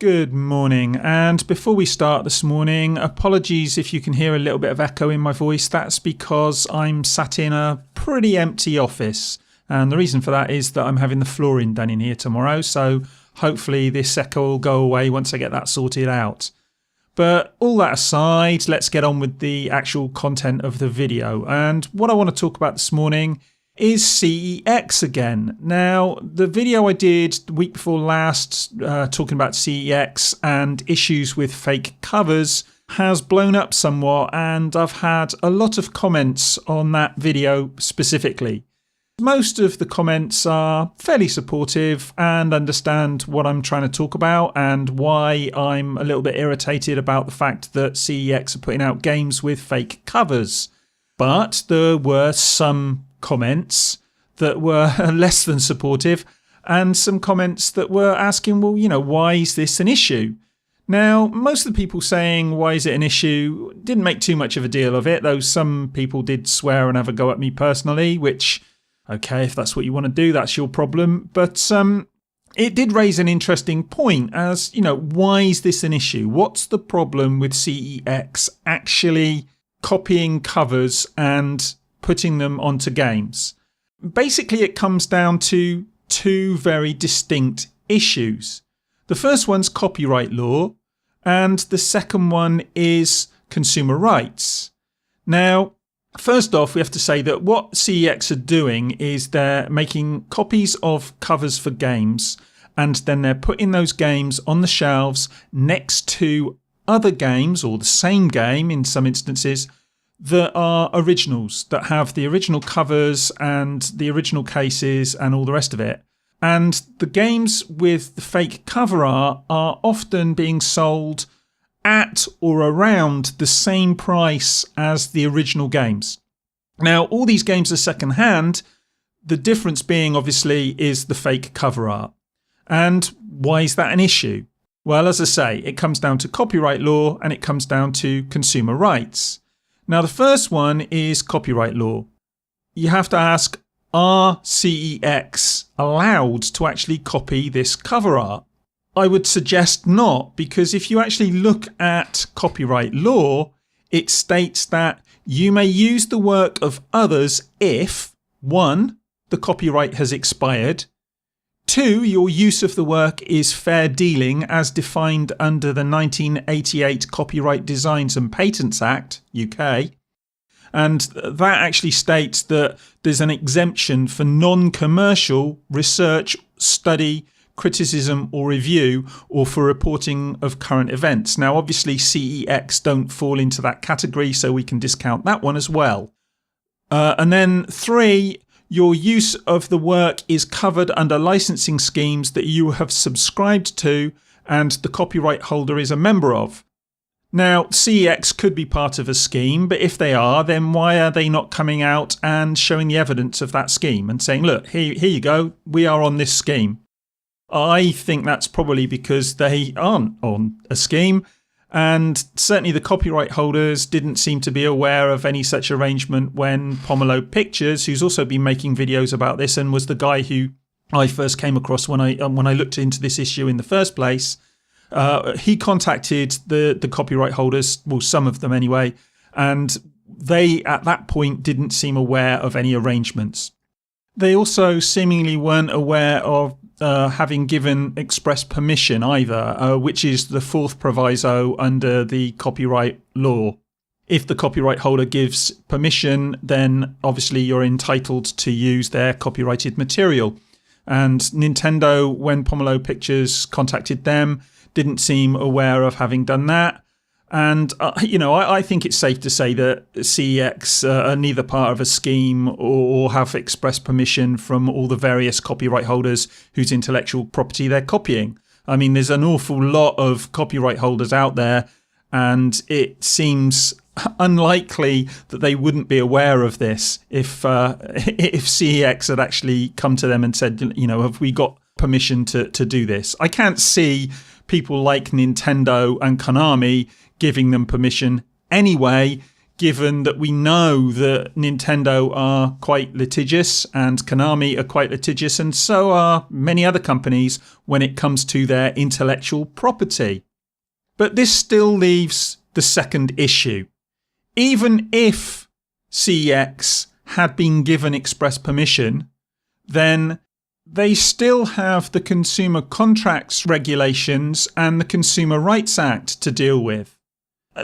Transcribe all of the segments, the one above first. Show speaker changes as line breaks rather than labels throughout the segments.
Good morning, and before we start this morning, apologies if you can hear a little bit of echo in my voice. That's because I'm sat in a pretty empty office, and the reason for that is that I'm having the flooring done in here tomorrow, so hopefully this echo will go away once I get that sorted out. But all that aside, let's get on with the actual content of the video, and what I want to talk about this morning is CEX again. Now, the video I did the week before last talking about CEX and issues with fake covers has blown up somewhat, and I've had a lot of comments on that video specifically. Most of the comments are fairly supportive and understand what I'm trying to talk about and why I'm a little bit irritated about the fact that CEX are putting out games with fake covers. But there were some comments that were less than supportive and some comments that were asking, well, why is this an issue? Now, most of the people saying, why is it an issue, didn't make too much of a deal of it, though some people did swear and have a go at me personally, which, okay, if that's what you want to do, that's your problem. But it did raise an interesting point as, why is this an issue? What's the problem with CEX actually copying covers and putting them onto games? Basically, it comes down to two very distinct issues. The first one's copyright law, and the second one is consumer rights. Now, first off, we have to say that what CEX are doing is they're making copies of covers for games, and then they're putting those games on the shelves next to other games, or the same game in some instances, that are originals, that have the original covers and the original cases and all the rest of it. And the games with the fake cover art are often being sold at or around the same price as the original games. Now, all these games are second-hand. The difference being, obviously, is the fake cover art. And why is that an issue? Well, as I say, it comes down to copyright law and it comes down to consumer rights. Now, the first one is copyright law. You have to ask, are CEX allowed to actually copy this cover art? I would suggest not, because if you actually look at copyright law, it states that you may use the work of others if, 1, the copyright has expired, 2, your use of the work is fair dealing as defined under the 1988 Copyright Designs and Patents Act, UK. And that actually states that there's an exemption for non-commercial research, study, criticism or review, or for reporting of current events. Now, obviously, CEX don't fall into that category, so we can discount that one as well. And then 3, your use of the work is covered under licensing schemes that you have subscribed to and the copyright holder is a member of. Now, CEX could be part of a scheme, but if they are, then why are they not coming out and showing the evidence of that scheme and saying, look, here you go, we are on this scheme? I think that's probably because they aren't on a scheme. And certainly the copyright holders didn't seem to be aware of any such arrangement when Pomolo Pictures, who's also been making videos about this and was the guy who I first came across when I looked into this issue in the first place, he contacted the copyright holders, well, some of them anyway, and they at that point didn't seem aware of any arrangements. They also seemingly weren't aware of having given express permission either, which is the 4th proviso under the copyright law. If the copyright holder gives permission, then obviously you're entitled to use their copyrighted material. And Nintendo, when Pomolo Pictures contacted them, didn't seem aware of having done that. And, I think it's safe to say that CEX are neither part of a scheme or have express permission from all the various copyright holders whose intellectual property they're copying. I mean, there's an awful lot of copyright holders out there, and it seems unlikely that they wouldn't be aware of this if CEX had actually come to them and said, have we got permission to do this? I can't see people like Nintendo and Konami giving them permission anyway, given that we know that Nintendo are quite litigious and Konami are quite litigious, and so are many other companies when it comes to their intellectual property. But this still leaves the second issue. Even if CEX had been given express permission, then they still have the Consumer Contracts Regulations and the Consumer Rights Act to deal with.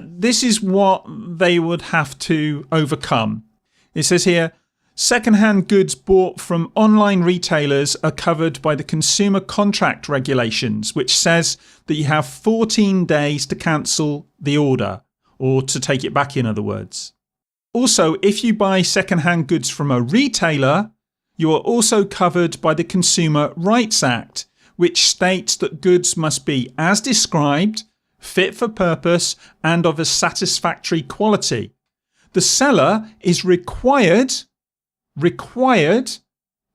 This is what they would have to overcome. It says here, second-hand goods bought from online retailers are covered by the Consumer Contract Regulations, which says that you have 14 days to cancel the order, or to take it back, in other words. Also, if you buy second-hand goods from a retailer, you are also covered by the Consumer Rights Act, which states that goods must be as described, fit for purpose, and of a satisfactory quality. The seller is required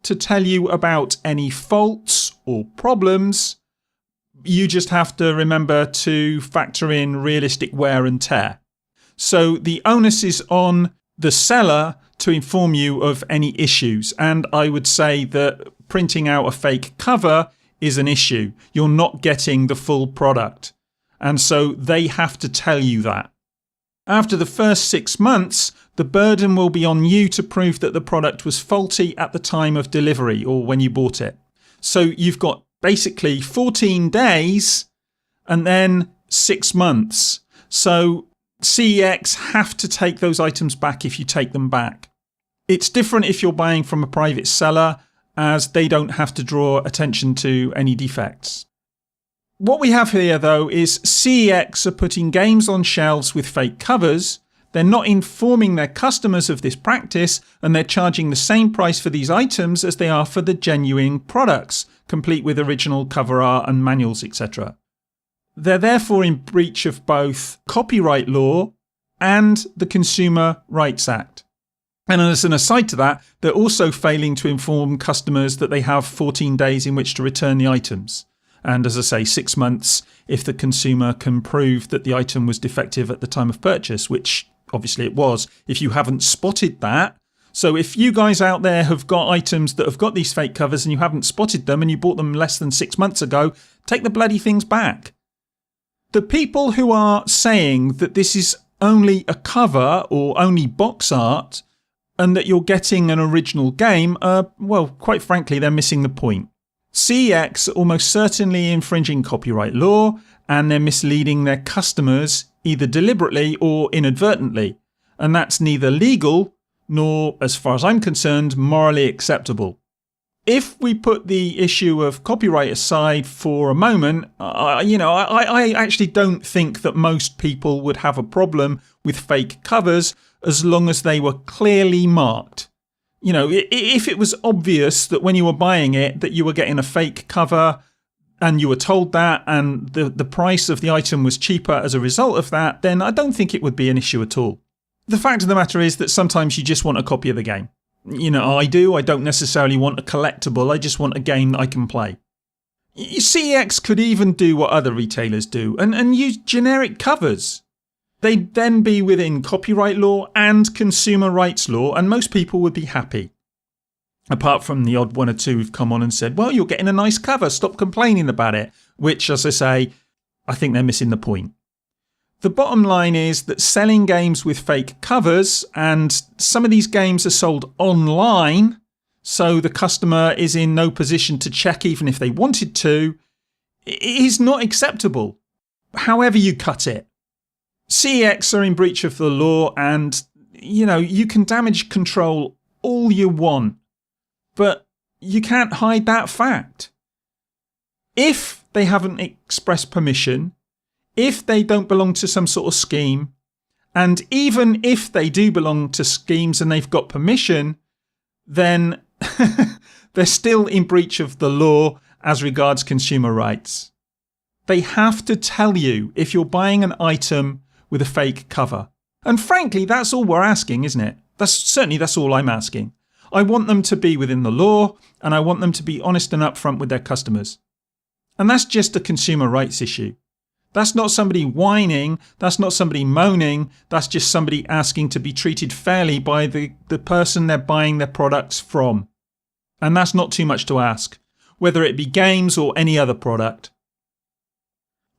to tell you about any faults or problems. You just have to remember to factor in realistic wear and tear. So the onus is on the seller to inform you of any issues. And I would say that printing out a fake cover is an issue. You're not getting the full product. And so they have to tell you that. After the first 6 months, the burden will be on you to prove that the product was faulty at the time of delivery or when you bought it. So you've got basically 14 days and then 6 months. So CEX have to take those items back if you take them back. It's different if you're buying from a private seller, as they don't have to draw attention to any defects. What we have here, though, is CEX are putting games on shelves with fake covers. They're not informing their customers of this practice, and they're charging the same price for these items as they are for the genuine products, complete with original cover art and manuals, etc. They're therefore in breach of both copyright law and the Consumer Rights Act. And as an aside to that, they're also failing to inform customers that they have 14 days in which to return the items. And as I say, 6 months if the consumer can prove that the item was defective at the time of purchase, which obviously it was, if you haven't spotted that. So if you guys out there have got items that have got these fake covers and you haven't spotted them and you bought them less than 6 months ago, take the bloody things back. The people who are saying that this is only a cover or only box art and that you're getting an original game are, well, quite frankly, they're missing the point. CEX are almost certainly infringing copyright law, and they're misleading their customers either deliberately or inadvertently, and that's neither legal nor, as far as I'm concerned, morally acceptable. If we put the issue of copyright aside for a moment, I actually don't think that most people would have a problem with fake covers as long as they were clearly marked. You know, if it was obvious that when you were buying it that you were getting a fake cover and you were told that and the price of the item was cheaper as a result of that, then I don't think it would be an issue at all. The fact of the matter is that sometimes you just want a copy of the game. You know, I do. I don't necessarily want a collectible. I just want a game that I can play. CEX could even do what other retailers do and use generic covers. They'd then be within copyright law and consumer rights law, and most people would be happy. Apart from the odd one or two who've come on and said, well, you're getting a nice cover, stop complaining about it. Which, as I say, I think they're missing the point. The bottom line is that selling games with fake covers, and some of these games are sold online, so the customer is in no position to check even if they wanted to, is not acceptable, however you cut it. CEX are in breach of the law, and, you know, you can damage control all you want, but you can't hide that fact. If they haven't expressed permission, if they don't belong to some sort of scheme, and even if they do belong to schemes and they've got permission, then they're still in breach of the law as regards consumer rights. They have to tell you if you're buying an item with a fake cover. And frankly, that's all we're asking, isn't it? That's all I'm asking. I want them to be within the law, and I want them to be honest and upfront with their customers. And that's just a consumer rights issue. That's not somebody whining, that's not somebody moaning, that's just somebody asking to be treated fairly by the person they're buying their products from. And that's not too much to ask, whether it be games or any other product.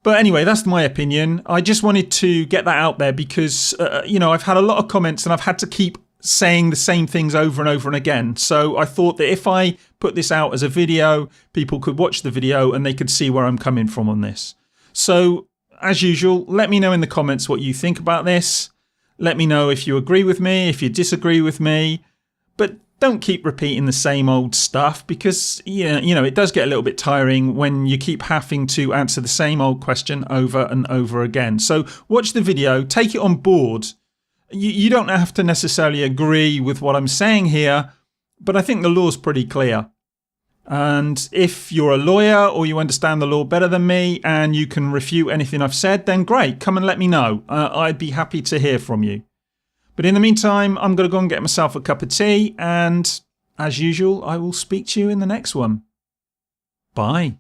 But anyway, that's my opinion. I just wanted to get that out there because, I've had a lot of comments and I've had to keep saying the same things over and over and again. So I thought that if I put this out as a video, people could watch the video and they could see where I'm coming from on this. So as usual, let me know in the comments what you think about this. Let me know if you agree with me, if you disagree with me. But don't keep repeating the same old stuff because, it does get a little bit tiring when you keep having to answer the same old question over and over again. So watch the video, take it on board. You don't have to necessarily agree with what I'm saying here, but I think the law's pretty clear. And if you're a lawyer or you understand the law better than me and you can refute anything I've said, then great, come and let me know. I'd be happy to hear from you. But in the meantime, I'm going to go and get myself a cup of tea, and as usual, I will speak to you in the next one. Bye.